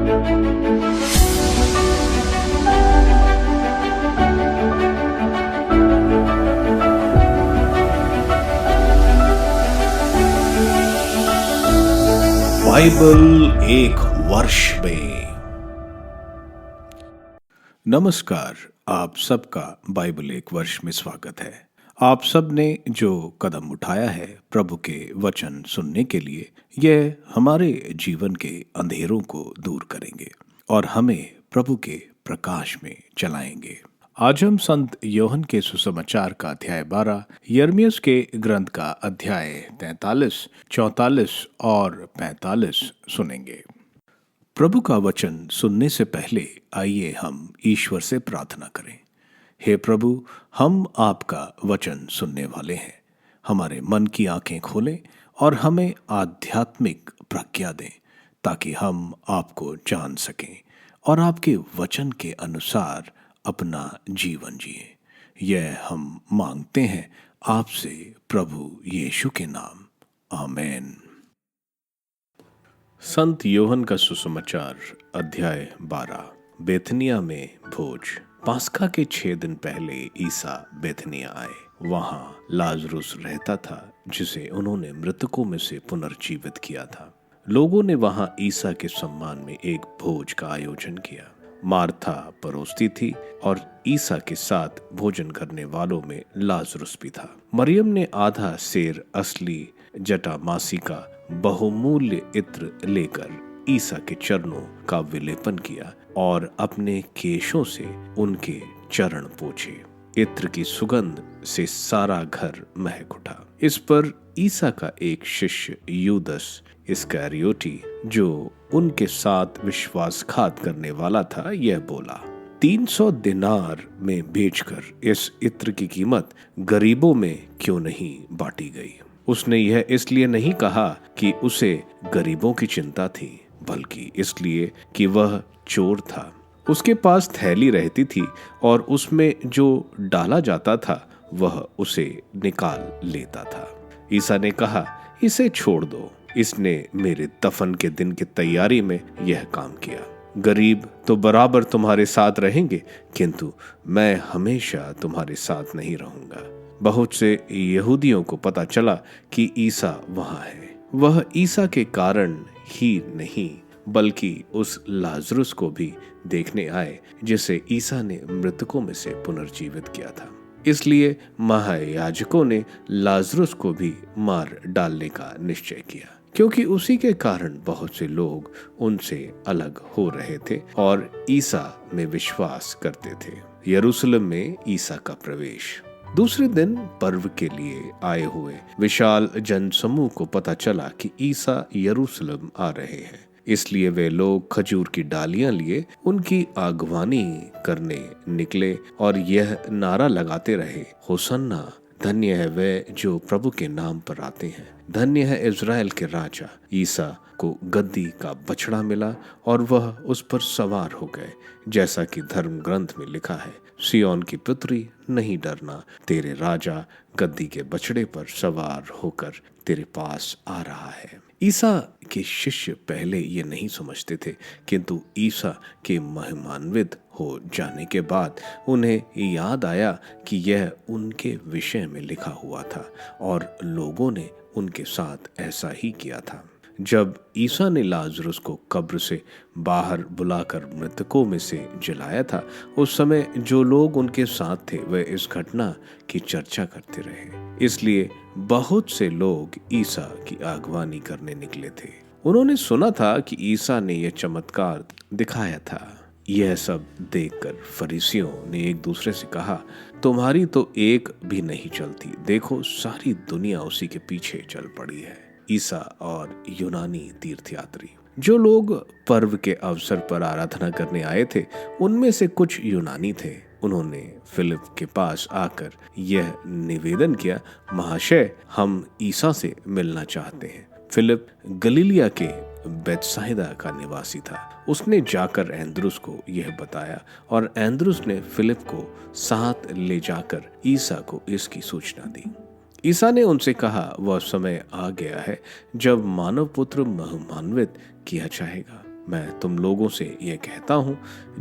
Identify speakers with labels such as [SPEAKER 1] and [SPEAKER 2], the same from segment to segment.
[SPEAKER 1] Bible एक वर्ष में। नमस्कार, आप सबका बाइबल एक वर्ष में स्वागत है। आप सब ने जो कदम उठाया है प्रभु के वचन सुनने के लिए, यह हमारे जीवन के अंधेरों को दूर करेंगे और हमें प्रभु के प्रकाश में चलाएंगे। आज हम संत योहन के सुसमाचार का अध्याय 12, यिर्मयाह के ग्रंथ का अध्याय 43, 44 और 45 सुनेंगे। प्रभु का वचन सुनने से पहले आइए हम ईश्वर से प्रार्थना करें। हे प्रभु, हम आपका वचन सुनने वाले हैं। हमारे मन की आंखें खोलें और हमें आध्यात्मिक प्रज्ञा दें ताकि हम आपको जान सकें और आपके वचन के अनुसार अपना जीवन जिए। यह हम मांगते हैं आपसे प्रभु यीशु के नाम, आमीन। संत योहन का सुसमाचार अध्याय 12। बेथनिया में भोज। पास्का के 6 दिन पहले ईसा बेथनिया आए। वहां लाजरुस रहता था जिसे उन्होंने मृतकों में से पुनर्जीवित किया था। लोगों ने वहां ईसा के सम्मान में एक भोज का आयोजन किया। मार्था परोसती थी और ईसा के साथ भोजन करने वालों में लाजरुस भी था। मरियम ने आधा सेर असली जटामासी का बहुमूल्य इत्र लेकर ईसा के चरणों का विलेपन किया और अपने केशों से उनके चरण पोंछे। इत्र की सुगंध से सारा घर महक उठा। इस पर ईसा का एक शिष्य यूदस इस्करियोती, जो उनके साथ विश्वासघात करने वाला था, यह बोला, 300 दिनार में बेचकर इस इत्र की कीमत गरीबों में क्यों नहीं बांटी गई। उसने यह इसलिए नहीं कहा कि उसे गरीबों की चिंता थी, बल्कि इसलिए कि वह चोर था। उसके पास थैली रहती थी और उसमें जो डाला जाता था वह उसे निकाल लेता था। ईसा ने कहा, इसे छोड़ दो, इसने मेरे दफन के दिन की तैयारी में यह काम किया। गरीब तो बराबर तुम्हारे साथ रहेंगे, किंतु मैं हमेशा तुम्हारे साथ नहीं रहूंगा। बहुत से यहूदियों को पता चला कि ईसा वहां है। वह ईसा के कारण ही नहीं बल्कि उस लाजरुस को भी देखने आए जिसे ईसा ने मृतकों में से पुनर्जीवित किया था। इसलिए महायाजकों ने लाजरुस को भी मार डालने का निश्चय किया, क्योंकि उसी के कारण बहुत से लोग उनसे अलग हो रहे थे और ईसा में विश्वास करते थे। यरूशलेम में ईसा का प्रवेश। दूसरे दिन पर्व के लिए आए हुए विशाल जनसमूह को पता चला कि ईसा यरूशलेम आ रहे हैं। इसलिए वे लोग खजूर की डालियां लिए उनकी आगवानी करने निकले और यह नारा लगाते रहे, होसन्ना, धन्य है वे जो प्रभु के नाम पर आते हैं, धन्य है इज़राइल के राजा। ईसा को गद्दी का बछड़ा मिला और वह उस पर सवार हो गए, जैसा कि धर्म ग्रंथ में लिखा है, सिय्योन की पुत्री नहीं डरना, तेरे राजा गद्दी के बछड़े पर सवार होकर तेरे पास आ रहा है। ईसा के शिष्य पहले ये नहीं समझते थे, किंतु ईसा के महिमान्वित हो जाने के बाद उन्हें याद आया कि यह उनके विषय में लिखा हुआ था और लोगों ने उनके साथ ऐसा ही किया था। जब ईसा ने लाजरुस को कब्र से बाहर बुलाकर मृतकों में से जलाया था, उस समय जो लोग उनके साथ थे वे इस घटना की चर्चा करते रहे। इसलिए बहुत से लोग ईसा की आगवानी करने निकले थे। उन्होंने सुना था कि ईसा ने यह चमत्कार दिखाया था। यह सब देखकर फरीसियों ने एक दूसरे से कहा, तुम्हारी तो एक भी नहीं चलती, देखो सारी दुनिया उसी के पीछे चल पड़ी है। ईसा और यूनानी तीर्थयात्री। जो लोग पर्व के अवसर पर आराधना करने आए थे उनमें से कुछ यूनानी थे। उन्होंने फिलिप के पास आकर यह निवेदन किया, महाशय, हम ईसा से मिलना चाहते हैं। फिलिप गलीलिया के बेतसाइदा का निवासी था। उसने जाकर एंद्रुस को यह बताया और एंद्रुस ने फिलिप को साथ ले जाकर ईसा को इसकी सूचना दी। ईसा ने उनसे कहा, वह समय आ गया है जब मानव पुत्र महिमान्वित किया जाएगा। मैं तुम लोगों से यह कहता हूँ,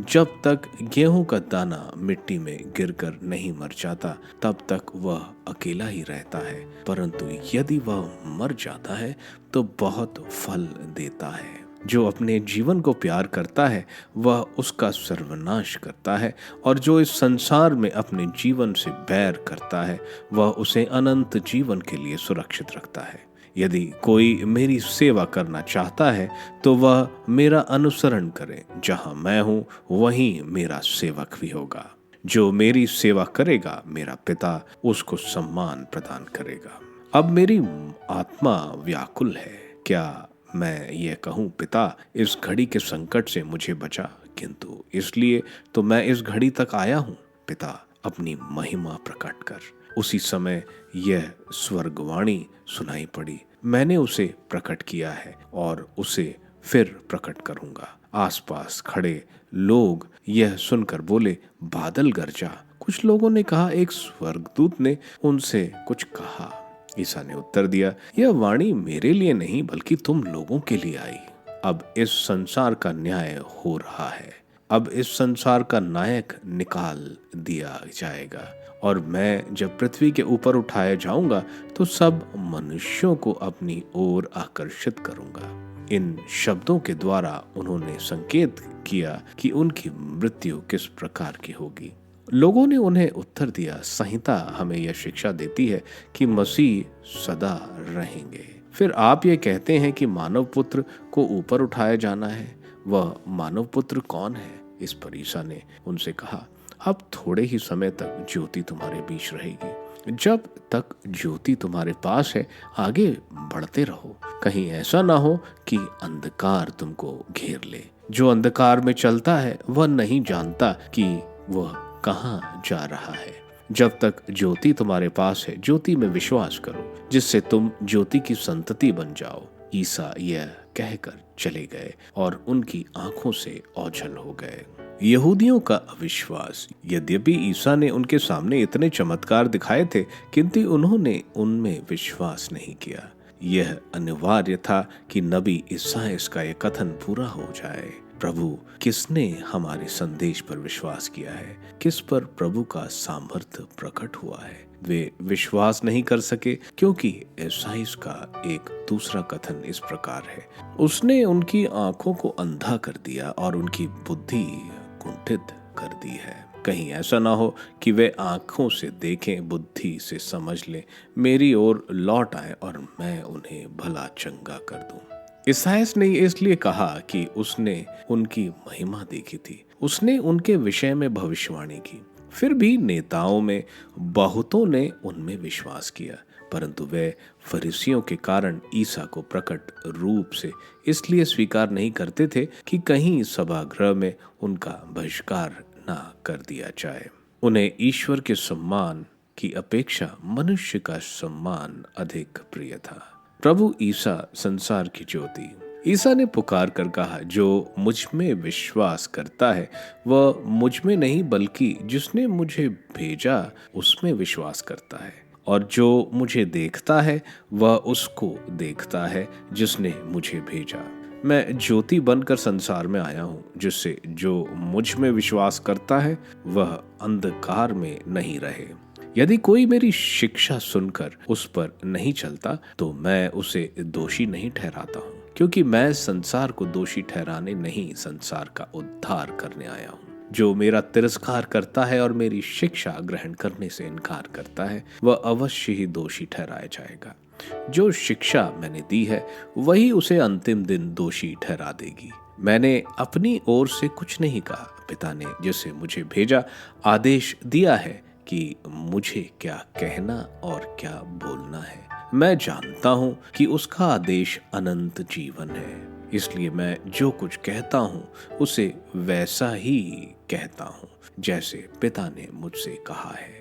[SPEAKER 1] जब तक गेहूं का दाना मिट्टी में गिरकर नहीं मर जाता तब तक वह अकेला ही रहता है, परंतु यदि वह मर जाता है तो बहुत फल देता है। जो अपने जीवन को प्यार करता है वह उसका सर्वनाश करता है, और जो इस संसार में अपने जीवन से बैर करता है वह उसे अनंत जीवन के लिए सुरक्षित रखता है। यदि कोई मेरी सेवा करना चाहता है तो वह मेरा अनुसरण करे। जहां मैं हूं वहीं मेरा सेवक भी होगा। जो मेरी सेवा करेगा मेरा पिता उसको सम्मान प्रदान करेगा। अब मेरी आत्मा व्याकुल है। क्या मैं ये कहूँ, पिता इस घड़ी के संकट से मुझे बचा, किंतु इसलिए तो मैं इस घड़ी तक आया हूँ। पिता अपनी महिमा प्रकट कर। उसी समय यह स्वर्गवाणी सुनाई पड़ी, मैंने उसे प्रकट किया है और उसे फिर प्रकट करूंगा। आसपास खड़े लोग यह सुनकर बोले, बादल गरजा। कुछ लोगों ने कहा, एक स्वर्गदूत ने उनसे कुछ कहा। ईसा ने उत्तर दिया, यह वाणी मेरे लिए नहीं बल्कि तुम लोगों के लिए आई। अब इस संसार का न्याय हो रहा है। अब इस संसार का नायक निकाल दिया जाएगा, और मैं जब पृथ्वी के ऊपर उठाया जाऊंगा तो सब मनुष्यों को अपनी ओर आकर्षित करूंगा। इन शब्दों के द्वारा उन्होंने संकेत किया कि उनकी मृत्यु किस प्रकार की होगी। लोगों ने उन्हें उत्तर दिया, संहिता हमें यह शिक्षा देती है कि मसीह सदा रहेंगे। फिर आप ये कहते हैं कि मानव पुत्र को ऊपर उठाया जाना है। वह मानव पुत्र कौन है? इस पर ईसा ने उनसे कहा, अब थोड़े ही समय तक ज्योति तुम्हारे बीच रहेगी। जब तक ज्योति तुम्हारे पास है आगे बढ़ते रहो, कहीं ऐसा ना हो कि अंधकार तुमको घेर ले। जो अंधकार में चलता है वह नहीं जानता कि वह कहाँ जा रहा है। जब तक ज्योति तुम्हारे पास है ज्योति में विश्वास करो, जिससे तुम ज्योति की संतति बन जाओ। ईसा यह कहकर चले गए और उनकी आंखों से ओझल हो गए। यहूदियों का अविश्वास। यद्यपि ईसा ने उनके सामने इतने चमत्कार दिखाए थे, किंतु उन्होंने उनमें विश्वास नहीं किया। यह अनिवार्य था कि नबी इसायाह का यह कथन पूरा हो जाए। प्रभु किसने हमारे संदेश पर विश्वास किया है? किस पर प्रभु का सामर्थ्य प्रकट हुआ है? वे विश्वास नहीं कर सके क्योंकि इसायाह का एक दूसरा कथन इस प्रकार है, उसने उनकी आंखों को अंधा कर दिया और उनकी बुद्धि कुंठित कर दी है। कहीं ऐसा ना हो कि वे आंखों से देखें, बुद्धि से समझ लें, मेरी ओर लौट आए और मैं उन्हें भला चंगा कर दूं। इसायाह ने इसलिए कहा कि उसने उनकी महिमा देखी थी, उसने उनके विषय में भविष्यवाणी की। फिर भी नेताओं में बहुतों ने उनमें विश्वास किया, परंतु वे फरीसियों के कारण ईसा को प्रकट रूप से इसलिए स्वीकार नहीं करते थे कि कहीं सभागृह में उनका बहिष्कार ना कर दिया जाए। उन्हें ईश्वर के सम्मान की अपेक्षा मनुष्य का सम्मान अधिक प्रिय था। प्रभु ईसा संसार की ज्योति। ईसा ने पुकार कर कहा, जो मुझ में विश्वास करता है वह मुझ में नहीं बल्कि जिसने मुझे भेजा उसमें विश्वास करता है, और जो मुझे देखता है वह उसको देखता है जिसने मुझे भेजा। मैं ज्योति बनकर संसार में आया हूँ, जिससे जो मुझ में विश्वास करता है वह अंधकार में नहीं रहे। यदि कोई मेरी शिक्षा सुनकर उस पर नहीं चलता तो मैं उसे दोषी नहीं ठहराता हूँ, क्योंकि मैं संसार को दोषी ठहराने नहीं, संसार का उद्धार करने आया हूँ। जो मेरा तिरस्कार करता है और मेरी शिक्षा ग्रहण करने से इनकार करता है वह अवश्य ही दोषी ठहराया जाएगा। जो शिक्षा मैंने दी है वही उसे अंतिम दिन दोषी ठहरा देगी। मैंने अपनी ओर से कुछ नहीं कहा, पिता ने जिसे मुझे भेजा आदेश दिया है कि मुझे क्या कहना और क्या बोलना है। मैं जानता हूँ कि उसका आदेश अनंत जीवन है, इसलिए मैं जो कुछ कहता हूँ उसे वैसा ही कहता हूँ जैसे पिता ने मुझसे कहा है।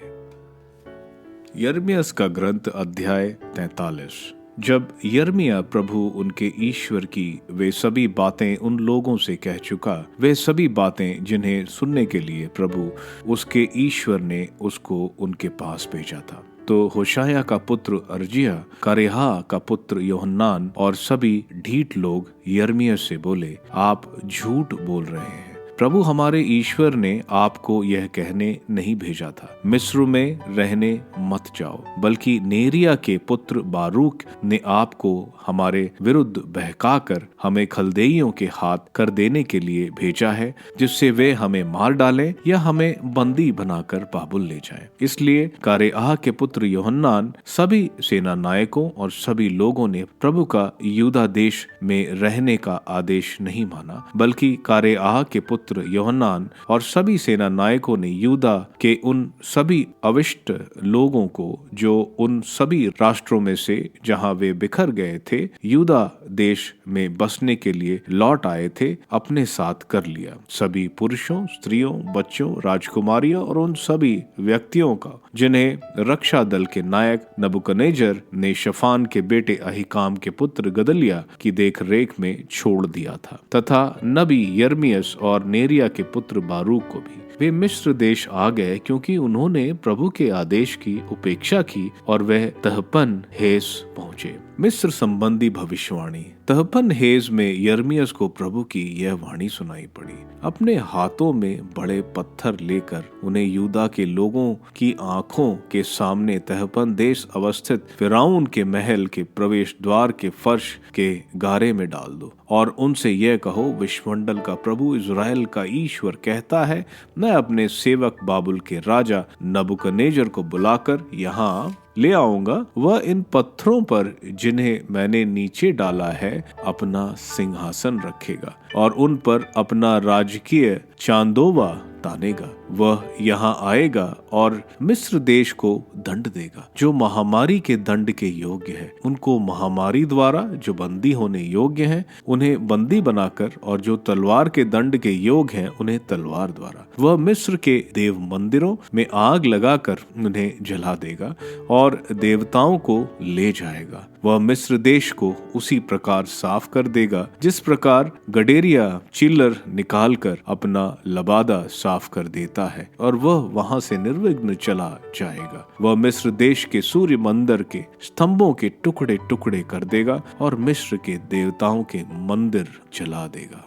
[SPEAKER 1] यिर्मयाह का ग्रंथ अध्याय 43। जब यिर्मयाह प्रभु उनके ईश्वर की वे सभी बातें उन लोगों से कह चुका, वे सभी बातें जिन्हें सुनने के लिए प्रभु उसके ईश्वर ने उसको उनके पास भेजा था, तो होशाया का पुत्र अर्जिया, कारेहा का पुत्र योहन्नान और सभी ढीठ लोग यिर्मयाह से बोले, आप झूठ बोल रहे हैं। प्रभु हमारे ईश्वर ने आपको यह कहने नहीं भेजा था, मिस्र में रहने मत जाओ, बल्कि नेरिया के पुत्र बारूक ने आपको हमारे विरुद्ध बहकाकर हमें खलदेइयों के हाथ कर देने के लिए भेजा है, जिससे वे हमें मार डालें या हमें बंदी बनाकर बाबुल ले जाएं। इसलिए कारेआह के पुत्र योहन्नान, सभी सेना नायकों और सभी लोगों ने प्रभु का यूदा देश में रहने का आदेश नहीं माना, बल्कि कारेआह के पुत्र योहन्नान और सभी सेना नायकों ने यूदा के उन सभी अविष्ट लोगों को, जो उन सभी राष्ट्रों में से जहां वे बिखर गए थे, यूदा देश में बसने के लिए लौट आए थे, अपने साथ कर लिया। सभी पुरुषों, स्त्रियों, बच्चों, राजकुमारियों और उन सभी व्यक्तियों का जिन्हें रक्षा दल के नायक नबूकदनेस्सर ने शफान के बेटे अहीकाम के पुत्र गदलिया की देखरेख में छोड़ दिया था, तथा नबी यिर्मयाह और नेरिया के पुत्र बारूक को भी। वे मिस्र देश आ गए क्योंकि उन्होंने प्रभु के आदेश की उपेक्षा की और वह तहपन्हेस पहुंचे। मिस्र संबंधी भविष्यवाणी। तहपन्हेस में यिर्मयाह को प्रभु की यह वाणी सुनाई पड़ी। अपने हाथों में बड़े पत्थर लेकर उन्हें यूदा के लोगों की आंखों के सामने तहपन्हेस अवस्थित फिरौन के महल के प्रवेश द्वार के फर्श के गारे में डाल दो और उनसे यह कहो, विश्वमंडल का प्रभु इज़राइल का ईश्वर कहता है, मैं अपने सेवक बाबुल के राजा नबूकदनेस्सर को बुलाकर यहाँ ले आऊंगा। वह इन पत्थरों पर जिन्हें मैंने नीचे डाला है अपना सिंहासन रखेगा और उन पर अपना राजकीय चांदोवा तानेगा। वह यहाँ आएगा और मिस्र देश को दंड देगा, जो महामारी के दंड के योग्य है, उनको महामारी द्वारा, जो बंदी होने योग्य हैं उन्हें बंदी बनाकर, और जो तलवार के दंड के योग्य हैं उन्हें तलवार द्वारा। वह मिस्र के देव मंदिरों में आग लगाकर उन्हें जला देगा और देवताओं को ले जाएगा। वह मिस्र देश को उसी प्रकार साफ कर देगा जिस प्रकार गडेरिया चिल्लर निकालकर अपना लबादा साफ कर देता है, और वह वहां से निर्विघ्न चला जाएगा। वह मिस्र देश के सूर्य मंदिर के स्तंभों के टुकड़े टुकड़े कर देगा और मिस्र के देवताओं के मंदिर जला देगा।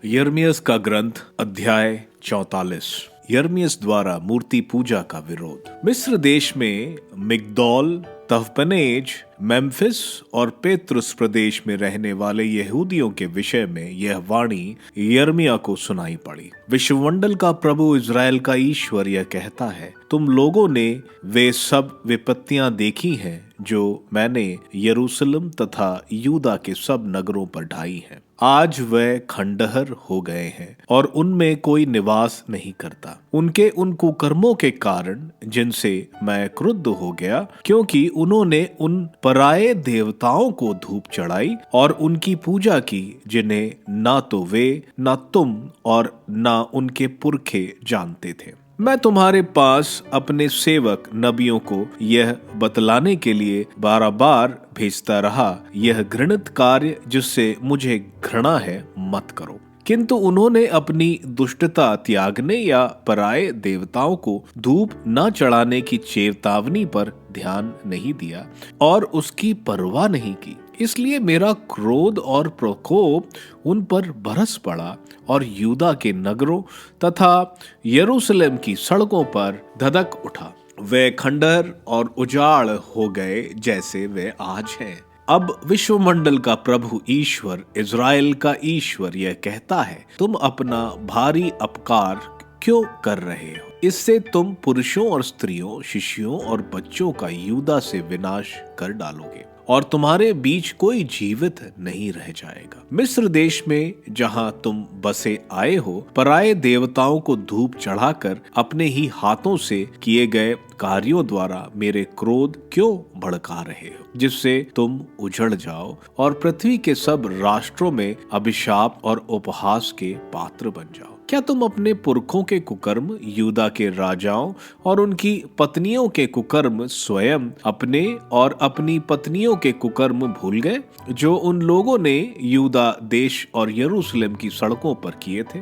[SPEAKER 1] यिर्मयाह का ग्रंथ, अध्याय 44। यिर्मयाह द्वारा मूर्ति पूजा का विरोध। मिस्र देश में मिग्दोल, तहपन्हेस, मेम्फिस और पेत्रुस प्रदेश में रहने वाले यहूदियों के विषय में यह वाणी यिर्मयाह को सुनाई पड़ी। विश्वमंडल का प्रभु इज़राइल का ईश्वर यह कहता है, तुम लोगों ने वे सब विपत्तियां देखी हैं जो मैंने यरूशलेम तथा यूदा के सब नगरों पर ढाई हैं। आज वह खंडहर हो गए हैं और उनमें कोई निवास नहीं करता, उनके उन कुकर्मों के कारण जिनसे मैं क्रुद्ध हो गया, क्योंकि उन्होंने उन पराये देवताओं को धूप चढ़ाई और उनकी पूजा की, जिन्हें ना तो वे, ना तुम और ना उनके पुरखे जानते थे। मैं तुम्हारे पास अपने सेवक नबियों को यह बतलाने के लिए बार बार भेजता रहा, यह घृणित कार्य जिससे मुझे घृणा है मत करो। किंतु उन्होंने अपनी दुष्टता त्यागने या पराये देवताओं को धूप न चढ़ाने की चेतावनी पर ध्यान नहीं दिया और उसकी परवाह नहीं की। इसलिए मेरा क्रोध और प्रकोप उन पर बरस पड़ा और यूदा के नगरों तथा यरूशलेम की सड़कों पर धधक उठा। वे खंडहर और उजाड़ हो गए जैसे वे आज हैं। अब विश्वमंडल का प्रभु ईश्वर, इज़राइल का ईश्वर यह कहता है, तुम अपना भारी अपकार क्यों कर रहे हो? इससे तुम पुरुषों और स्त्रियों, शिशुओं और बच्चों का यूदा से विनाश कर डालोगे और तुम्हारे बीच कोई जीवित नहीं रह जाएगा। मिस्र देश में जहां तुम बसे आए हो, पराये देवताओं को धूप चढ़ाकर अपने ही हाथों से किए गए कार्यों द्वारा मेरे क्रोध क्यों भड़का रहे हो, जिससे तुम उजड़ जाओ और पृथ्वी के सब राष्ट्रों में अभिशाप और उपहास के पात्र बन जाओ। क्या तुम अपने पुरखों के कुकर्म, यूदा के राजाओं और उनकी पत्नियों के कुकर्म स्वयं अपने और अपनी पत्नियों के कुकर्म भूल गए, जो उन लोगों ने यूदा देश और यरूशलेम की सड़कों पर किए थे?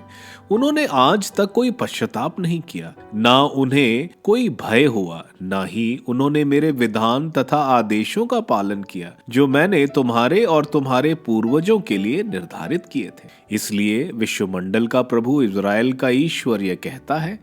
[SPEAKER 1] उन्होंने आज तक कोई पश्चाताप नहीं किया, ना उन्हें कोई भय हुआ, ना ही उन्होंने मेरे विधान तथा आदेशों का पालन किया जो मैंने तुम्हारे और तुम्हारे पूर्वजों के लिए निर्धारित किए थे। इसलिए विश्वमंडल का प्रभु इज़राइल का ईश्वर यह कहता है,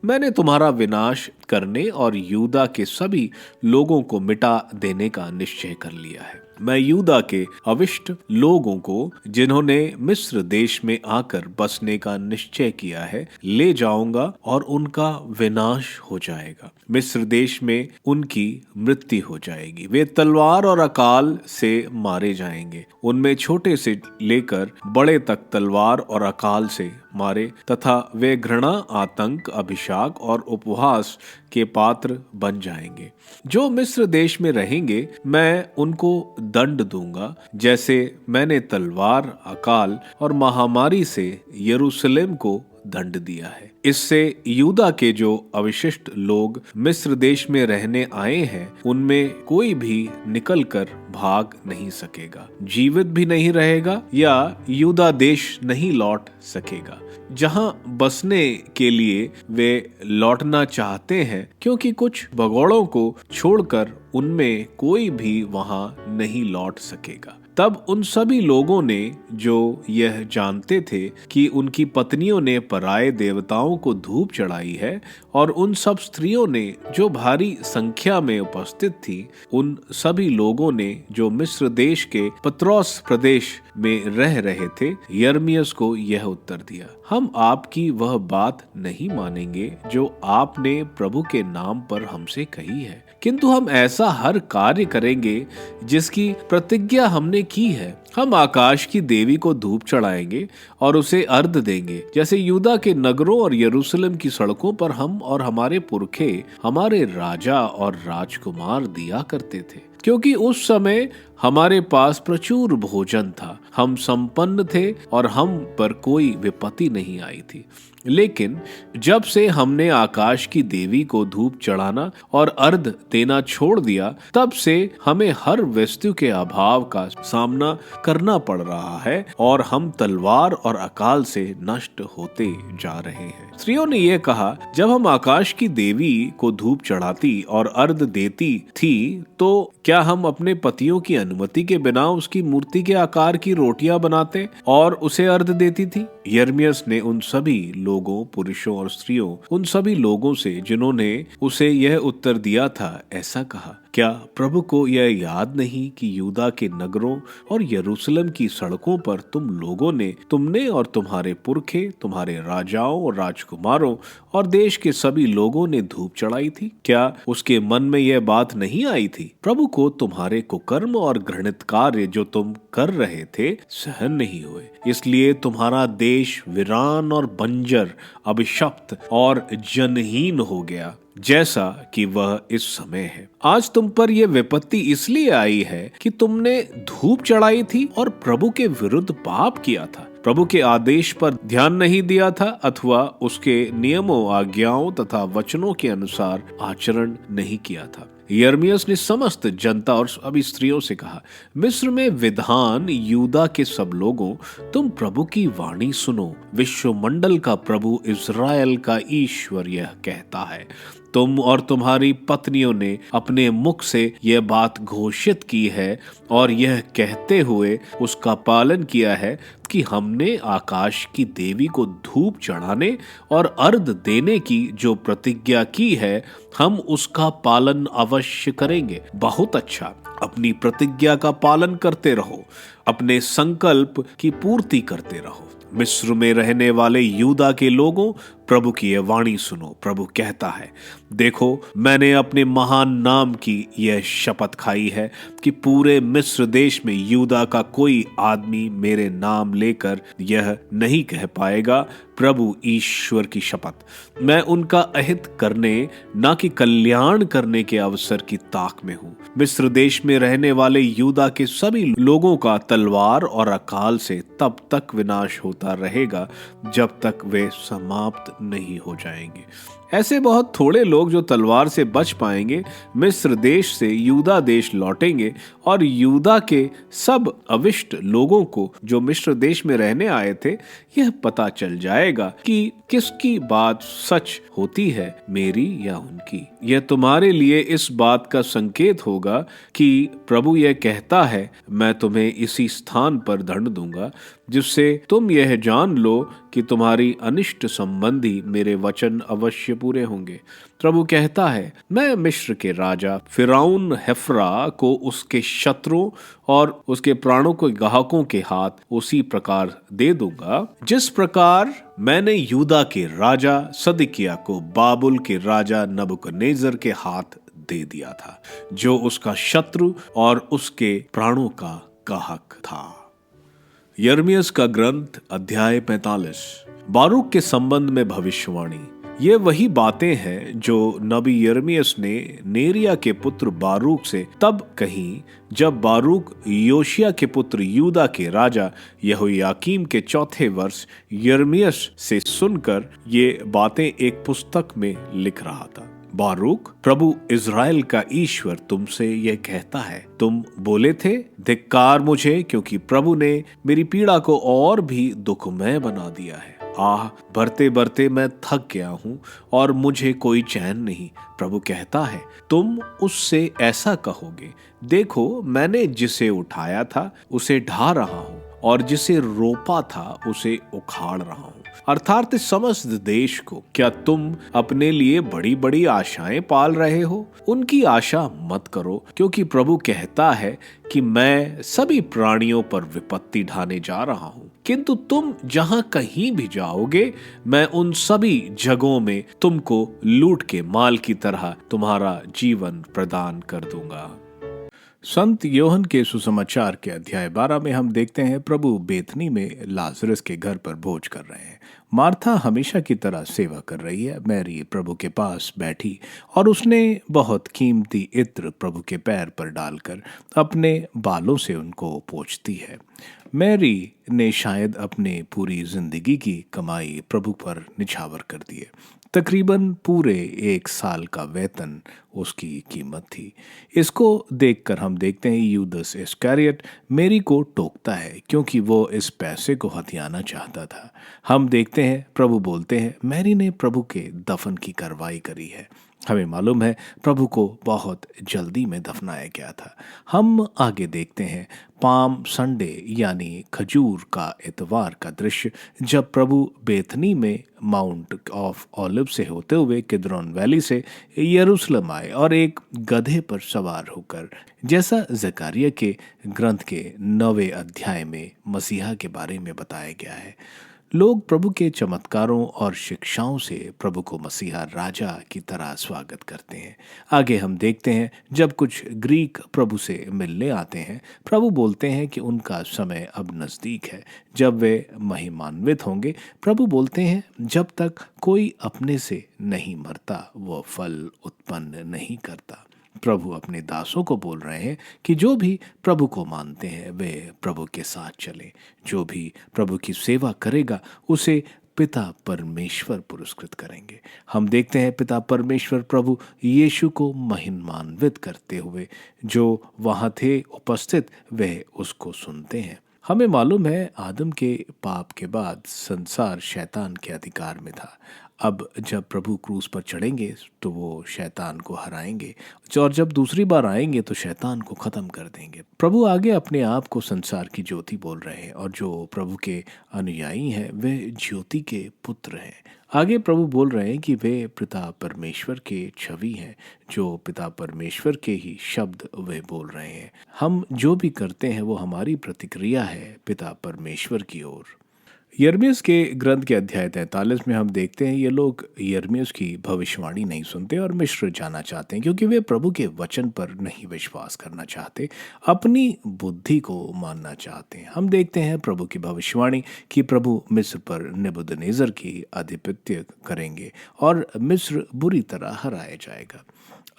[SPEAKER 1] मैंने तुम्हारा विनाश करने और यूदा के सभी लोगों को मिटा देने का निश्चय कर लिया है। मैं यूदा के अविष्ट लोगों को जिन्होंने मिस्र देश में आकर बसने का निश्चय किया है ले जाऊंगा और उनका विनाश हो जाएगा। मिस्र देश में उनकी मृत्यु हो जाएगी। वे तलवार और अकाल से मारे जाएंगे। उनमें छोटे से लेकर बड़े तक तलवार और अकाल से मारे तथा वे घृणा, आतंक, अभिशाप और उपहास के पात्र बन जाएंगे। जो मिस्र देश में रहेंगे मैं उनको दंड दूंगा, जैसे मैंने तलवार, अकाल और महामारी से यरूशलेम को दंड दिया है। इससे यूदा के जो अवशिष्ट लोग मिस्र देश में रहने आए हैं उनमें कोई भी निकलकर भाग नहीं सकेगा, जीवित भी नहीं रहेगा या यूदा देश नहीं लौट सकेगा जहां बसने के लिए वे लौटना चाहते हैं, क्योंकि कुछ भगोड़ों को छोड़कर उनमें कोई भी वहां नहीं लौट सकेगा। तब उन सभी लोगों ने जो यह जानते थे कि उनकी पत्नियों ने पराये देवताओं को धूप चढ़ाई है और उन सब स्त्रियों ने जो भारी संख्या में उपस्थित थी, उन सभी लोगों ने जो मिस्र देश के पत्रोस प्रदेश में रह रहे थे, यिर्मयाह को यह उत्तर दिया, हम आपकी वह बात नहीं मानेंगे जो आपने प्रभु के नाम पर हमसे कही है, किंतु हम ऐसा हर कार्य करेंगे जिसकी प्रतिज्ञा हमने की है। हम आकाश की देवी को धूप चढ़ाएंगे और उसे अर्घ देंगे, जैसे यूदा के नगरों और यरूशलेम की सड़कों पर हम और हमारे पुरखे, हमारे राजा और राजकुमार दिया करते थे, क्योंकि उस समय हमारे पास प्रचुर भोजन था, हम संपन्न थे और हम पर कोई विपत्ति नहीं आई थी। लेकिन जब से हमने आकाश की देवी को धूप चढ़ाना और अर्घ देना छोड़ दिया, तब से हमें हर वस्तु के अभाव का सामना करना पड़ रहा है और हम तलवार और अकाल से नष्ट होते जा रहे हैं। स्त्रियों ने यह कहा, जब हम आकाश की देवी को धूप चढ़ाती और अर्घ देती थी, तो क्या हम अपने पतियों की अनुमति के बिना उसकी मूर्ति के आकार की रोटियां बनाते और उसे अर्घ देती थी? यिर्मयाह ने उन सभी लोगों, पुरुषों और स्त्रियों, उन सभी लोगों से जिन्होंने उसे यह उत्तर दिया था, ऐसा कहा, क्या प्रभु को यह याद नहीं कि यूदा के नगरों और यरूशलेम की सड़कों पर तुमने और तुम्हारे पुरखे, तुम्हारे राजाओं और राजकुमारों और देश के सभी लोगों ने धूप चढ़ाई थी? क्या उसके मन में यह बात नहीं आई थी? प्रभु को तुम्हारे कुकर्म और घृणित कार्य जो तुम कर रहे थे सहन नहीं हुए, इसलिए तुम्हारा देश वीरान और बंजर, अभिशप्त और जनहीन हो गया, जैसा कि वह इस समय है। आज तुम पर यह विपत्ति इसलिए आई है कि तुमने धूप चढ़ाई थी और प्रभु के विरुद्ध पाप किया था, प्रभु के आदेश पर ध्यान नहीं दिया था अथवा उसके नियमों, आज्ञाओं तथा वचनों के अनुसार आचरण नहीं किया था। यिर्मयाह ने समस्त जनता और सभी स्त्रियों से कहा, मिस्र में विधान यूदा के सब लोगों, तुम प्रभु की वाणी सुनो। विश्वमंडल का प्रभु इज़राइल का ईश्वर यह कहता है, तुम और तुम्हारी पत्नियों ने अपने मुख से यह बात घोषित की है और यह कहते हुए उसका पालन किया है कि हमने आकाश की देवी को धूप चढ़ाने और अर्घ देने की जो प्रतिज्ञा की है, हम उसका पालन अवश्य करेंगे। बहुत अच्छा, अपनी प्रतिज्ञा का पालन करते रहो, अपने संकल्प की पूर्ति करते रहो। मिस्र में रहने वाले यूदा के लोगों, प्रभु की यह वाणी सुनो। प्रभु कहता है, देखो, मैंने अपने महान नाम की यह शपथ खाई है कि पूरे मिस्र देश में यूदा का कोई आदमी मेरे नाम लेकर यह नहीं कह पाएगा, प्रभु ईश्वर की शपथ, मैं उनका अहित करने न कि कल्याण करने के अवसर की ताक में हूँ। मिस्र देश में रहने वाले यूदा के सभी लोगों का तलवार और अकाल से तब तक विनाश होता रहेगा जब तक वे समाप्त नहीं हो जाएंगे। ऐसे बहुत थोड़े लोग जो तलवार से बच पाएंगे मिस्र देश से यूदा देश लौटेंगे और यूदा के सब अविष्ट लोगों को जो मिस्र देश में रहने आए थे यह पता चल जाएगा कि किसकी बात सच होती है, मेरी या उनकी। यह तुम्हारे लिए इस बात का संकेत होगा कि प्रभु यह कहता है, मैं तुम्हें इसी स्थान पर दंड दूंगा जिससे तुम यह जान लो कि तुम्हारी अनिष्ट संबंधी मेरे वचन अवश्य पूरे होंगे। प्रभु कहता है, मैं मिस्र के राजा फिरौन हेफ्रा को उसके शत्रुओं और उसके प्राणों के ग्राहकों के हाथ उसी प्रकार दे दूंगा जिस प्रकार मैंने यूदा के राजा सदकिय्याह को बाबुल के राजा नबूकदनेस्सर के हाथ दे दिया था, जो उसका शत्रु और उसके प्राणों का ग्राहक था। यिर्मयाह का ग्रंथ अध्याय 45। बारूक के संबंध में भविष्यवाणी। ये वही बातें हैं जो नबी यिर्मयाह ने नेरिया के पुत्र बारूक से तब कही जब बारूक योशिया के पुत्र यूदा के राजा यहोयाकीम के चौथे वर्ष यिर्मयाह से सुनकर ये बातें एक पुस्तक में लिख रहा था। बारूक, प्रभु इज़राइल का ईश्वर तुमसे यह कहता है, तुम बोले थे, धिक्कार मुझे, क्योंकि प्रभु ने मेरी पीड़ा को और भी दुखमय बना दिया है। आह, बढ़ते बढ़ते मैं थक गया हूँ और मुझे कोई चैन नहीं। प्रभु कहता है, तुम उससे ऐसा कहोगे, देखो मैंने जिसे उठाया था उसे ढा रहा हूँ और जिसे रोपा था उसे उखाड़ रहा हूँ, अर्थात इस समस्त देश को। क्या तुम अपने लिए बड़ी बड़ी आशाएं पाल रहे हो? उनकी आशा मत करो, क्योंकि प्रभु कहता है कि मैं सभी प्राणियों पर विपत्ति ढाने जा रहा हूँ, किंतु तुम जहां कहीं भी जाओगे मैं उन सभी जगहों में तुमको लूट के माल की तरह तुम्हारा जीवन प्रदान कर दूंगा। संत योहन के सुसमाचार के अध्याय 12 में हम देखते हैं प्रभु बेथनी में लाजरस के घर पर भोज कर रहे हैं। मार्था हमेशा की तरह सेवा कर रही है। मैरी प्रभु के पास बैठी और उसने बहुत कीमती इत्र प्रभु के पैर पर डालकर अपने बालों से उनको पोंछती है। मैरी ने शायद अपने पूरी जिंदगी की कमाई प्रभु पर निछावर कर दी है। तकरीबन पूरे 1 साल का वेतन उसकी कीमत थी। इसको देखकर हम देखते हैं यूदस इस्करियोत मैरी को टोकता है क्योंकि वो इस पैसे को हथियाना चाहता था। हम देखते हैं प्रभु बोलते हैं, मैरी ने प्रभु के दफन की कार्रवाई करी है। हमें मालूम है प्रभु को बहुत जल्दी में दफनाया गया था। हम आगे देखते हैं पाम संडे यानी खजूर का इतवार का दृश्य, जब प्रभु बेथनी में माउंट ऑफ ऑलिव से होते हुए किद्रोन वैली से यरूशलेम आए और एक गधे पर सवार होकर, जैसा जकरिया के ग्रंथ के 9वें अध्याय में मसीहा के बारे में बताया गया है। लोग प्रभु के चमत्कारों और शिक्षाओं से प्रभु को मसीहा राजा की तरह स्वागत करते हैं। आगे हम देखते हैं जब कुछ ग्रीक प्रभु से मिलने आते हैं, प्रभु बोलते हैं कि उनका समय अब नज़दीक है जब वे महिमान्वित होंगे। प्रभु बोलते हैं, जब तक कोई अपने से नहीं मरता वह फल उत्पन्न नहीं करता। प्रभु अपने दासों को बोल रहे हैं कि जो भी प्रभु को मानते हैं वे प्रभु के साथ चलें। जो भी प्रभु की सेवा करेगा उसे पिता परमेश्वर पुरस्कृत करेंगे। हम देखते हैं पिता परमेश्वर प्रभु यीशु को महिमान्वित करते हुए, जो वहाँ थे उपस्थित वह उसको सुनते हैं। हमें मालूम है आदम के पाप के बाद संसार शैतान के अधिकार में था। अब जब प्रभु क्रूस पर चढ़ेंगे तो वो शैतान को हराएंगे और जब दूसरी बार आएंगे तो शैतान को खत्म कर देंगे। प्रभु आगे अपने आप को संसार की ज्योति बोल रहे हैं और जो प्रभु के अनुयायी हैं वे ज्योति के पुत्र हैं। आगे प्रभु बोल रहे हैं कि वे पिता परमेश्वर के छवि हैं, जो पिता परमेश्वर के ही शब्द वे बोल रहे हैं। हम जो भी करते हैं वो हमारी प्रतिक्रिया है पिता परमेश्वर की ओर। यिर्मयाह के ग्रंथ के अध्याय 43 में हम देखते हैं ये लोग यिर्मयाह की भविष्यवाणी नहीं सुनते और मिस्र जाना चाहते हैं, क्योंकि वे प्रभु के वचन पर नहीं विश्वास करना चाहते, अपनी बुद्धि को मानना चाहते हैं। हम देखते हैं प्रभु की भविष्यवाणी कि प्रभु मिस्र पर नबूकदनेस्सर की आधिपत्य करेंगे और मिस्र बुरी तरह हराया जाएगा।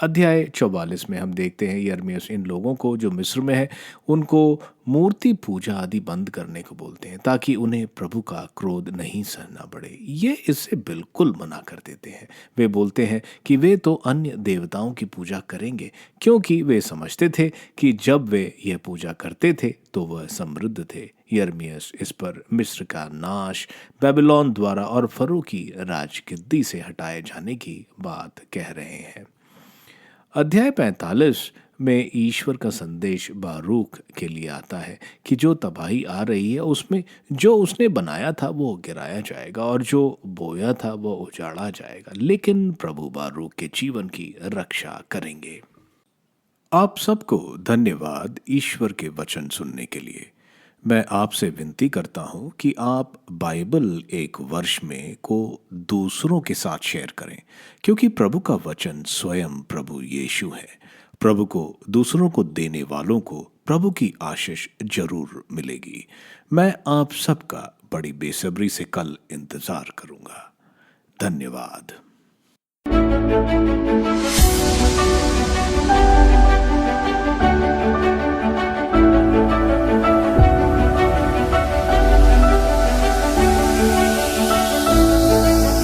[SPEAKER 1] अध्याय 44 में हम देखते हैं यिर्मयाह इन लोगों को जो मिस्र में है उनको मूर्ति पूजा आदि बंद करने को बोलते हैं ताकि उन्हें प्रभु का क्रोध नहीं सहना पड़े। ये इससे बिल्कुल मना कर देते हैं। वे बोलते हैं कि वे तो अन्य देवताओं की पूजा करेंगे क्योंकि वे समझते थे कि जब वे यह पूजा करते थे तो वह समृद्ध थे। यिर्मयाह इस पर मिस्र का नाश बेबीलोन द्वारा और फरो की राजगद्दी से हटाए जाने की बात कह रहे हैं। अध्याय 45 में ईश्वर का संदेश बारूक के लिए आता है कि जो तबाही आ रही है उसमें जो उसने बनाया था वो गिराया जाएगा और जो बोया था वो उजाड़ा जाएगा, लेकिन प्रभु बारूक के जीवन की रक्षा करेंगे। आप सबको धन्यवाद ईश्वर के वचन सुनने के लिए। मैं आपसे विनती करता हूं कि आप बाइबल एक वर्ष में को दूसरों के साथ शेयर करें, क्योंकि प्रभु का वचन स्वयं प्रभु यीशु है। प्रभु को दूसरों को देने वालों को प्रभु की आशीष जरूर मिलेगी। मैं आप सबका बड़ी बेसब्री से कल इंतजार करूंगा। धन्यवाद।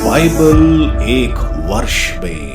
[SPEAKER 1] बाइबल एक वर्ष में